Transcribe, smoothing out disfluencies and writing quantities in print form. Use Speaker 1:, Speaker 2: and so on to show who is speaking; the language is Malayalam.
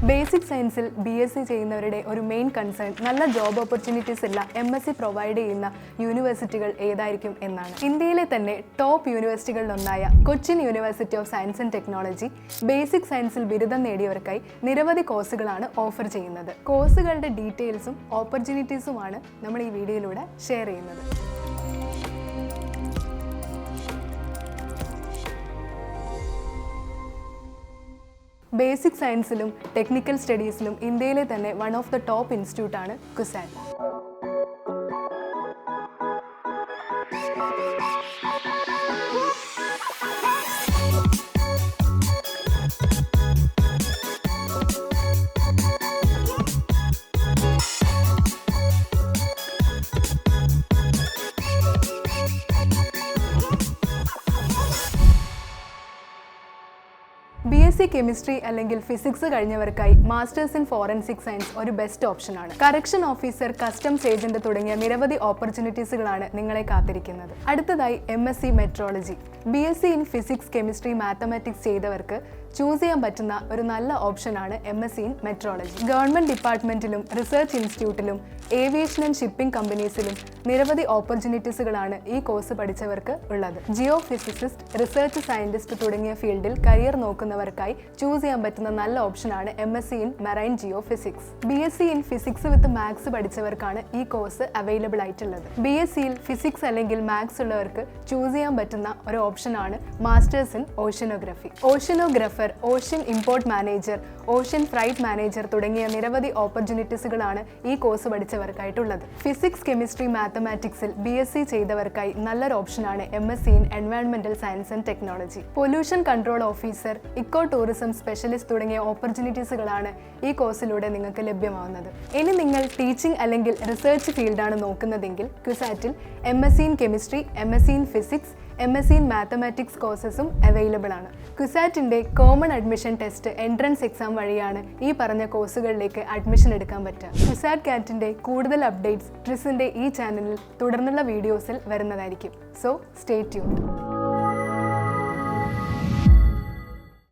Speaker 1: ബേസിക് സയൻസിൽ BSc ചെയ്യുന്നവരുടെ ഒരു മെയിൻ കൺസേൺ നല്ല ജോബ് ഓപ്പർച്യൂണിറ്റീസ് ഉള്ള MSc പ്രൊവൈഡ് ചെയ്യുന്ന യൂണിവേഴ്സിറ്റികൾ ഏതായിരിക്കും എന്നാണ്. ഇന്ത്യയിലെ തന്നെ ടോപ്പ് യൂണിവേഴ്സിറ്റികളിലൊന്നായ Cochin university of science and technology basic സയൻസിൽ ബിരുദം നേടിയവർക്കായി നിരവധി കോഴ്സുകളാണ് ഓഫർ ചെയ്യുന്നത്. കോഴ്സുകളുടെ ഡീറ്റെയിൽസും ഓപ്പർച്യൂണിറ്റീസുമാണ് നമ്മൾ ഈ വീഡിയോയിലൂടെ ഷെയർ ചെയ്യുന്നത്. ബേസിക് സയൻസിലും ടെക്നിക്കൽ സ്റ്റഡീസിലും ഇന്ത്യയിലെ തന്നെ വൺ ഓഫ് ദ ടോപ്പ് ഇൻസ്റ്റിറ്റ്യൂട്ടാണ് കുസാറ്റ്. BSc കെമിസ്ട്രി അല്ലെങ്കിൽ ഫിസിക്സ് കഴിഞ്ഞവർക്കായി മാസ്റ്റേഴ്സ് ഇൻ ഫോറൻസിക് സയൻസ് ഒരു ബെസ്റ്റ് ഓപ്ഷനാണ്. കറക്ഷൻ ഓഫീസർ, കസ്റ്റംസ് ഏജന്റ് തുടങ്ങിയ നിരവധി ഓപ്പർച്യൂണിറ്റീസുകളാണ് നിങ്ങളെ കാത്തിരിക്കുന്നത്. അടുത്തതായി MSc metrology. BSc in physics, chemistry, mathematics ചെയ്തവർക്ക് ചൂസ് ചെയ്യാൻ പറ്റുന്ന ഒരു നല്ല ഓപ്ഷനാണ് MSc ഇൻ മെട്രോളജി. ഗവൺമെന്റ് ഡിപ്പാർട്ട്മെന്റിലും റിസർച്ച് ഇൻസ്റ്റിറ്റ്യൂട്ടിലും ഏവിയേഷൻ ആൻഡ് ഷിപ്പിംഗ് കമ്പനീസിലും നിരവധി ഓപ്പർച്യൂണിറ്റീസുകളാണ് ഈ കോഴ്സ് പഠിച്ചവർക്ക് ഉള്ളത്. ജിയോ ഫിസിസിസ്റ്റ്, റിസർച്ച് സയന്റിസ്റ്റ് തുടങ്ങിയ ഫീൽഡിൽ കരിയർ നോക്കുന്നവർക്കായി ചൂസ് ചെയ്യാൻ പറ്റുന്ന നല്ല ഓപ്ഷനാണ് MSc in marine geophysics. BSc in physics with maths പഠിച്ചവർക്കാണ് ഈ കോഴ്സ് അവൈലബിൾ ആയിട്ടുള്ളത്. BSc യിൽ ഫിസിക്സ് അല്ലെങ്കിൽ മാത്സ് ഉള്ളവർക്ക് ചൂസ് ചെയ്യാൻ പറ്റുന്ന ഒരു ഓപ്ഷനാണ് masters in oceanography. Oceanographer, ocean import manager, ocean freight manager തുടങ്ങിയ നിരവധി ഓപ്പർച്യൂണിറ്റീസുകളാണ് ഈ കോഴ്സ് പഠിച്ചവർക്കായിട്ടുള്ളത്. ഫിസിക്സ്, കെമിസ്ട്രി, മാത്തമാറ്റിക്സിൽ BSc ചെയ്തവർക്കായി നല്ലൊരു ഓപ്ഷനാണ് MSc ഇൻ എൻവയോൺമെന്റൽ science and technology. Pollution control officer, eco tourism specialist തുടങ്ങിയ ഓപ്പർച്യൂണിറ്റീസുകളാണ് ഈ കോഴ്സിലൂടെ നിങ്ങൾക്ക് ലഭ്യമാവുന്നത്. ഇനി നിങ്ങൾ ടീച്ചിങ് അല്ലെങ്കിൽ റിസർച്ച് ഫീൽഡാണ് നോക്കുന്നതെങ്കിൽ കുസാറ്റിൽ MSc in chemistry, MSc in physics, MSc in mathematics കോഴ്സസും അവൈലബിൾ ആണ്. കുസാറ്റിൻ്റെ common admission test entrance exam വഴിയാണ് ഈ പറഞ്ഞ കോഴ്സുകളിലേക്ക് അഡ്മിഷൻ എടുക്കാൻ പറ്റുക. കുസാറ്റ് കാറ്റിൻ്റെ കൂടുതൽ അപ്ഡേറ്റ്സ് ട്രിസിൻ്റെ ഈ ചാനലിൽ തുടർന്നുള്ള വീഡിയോസിൽ വരുന്നതായിരിക്കും. So stay tuned.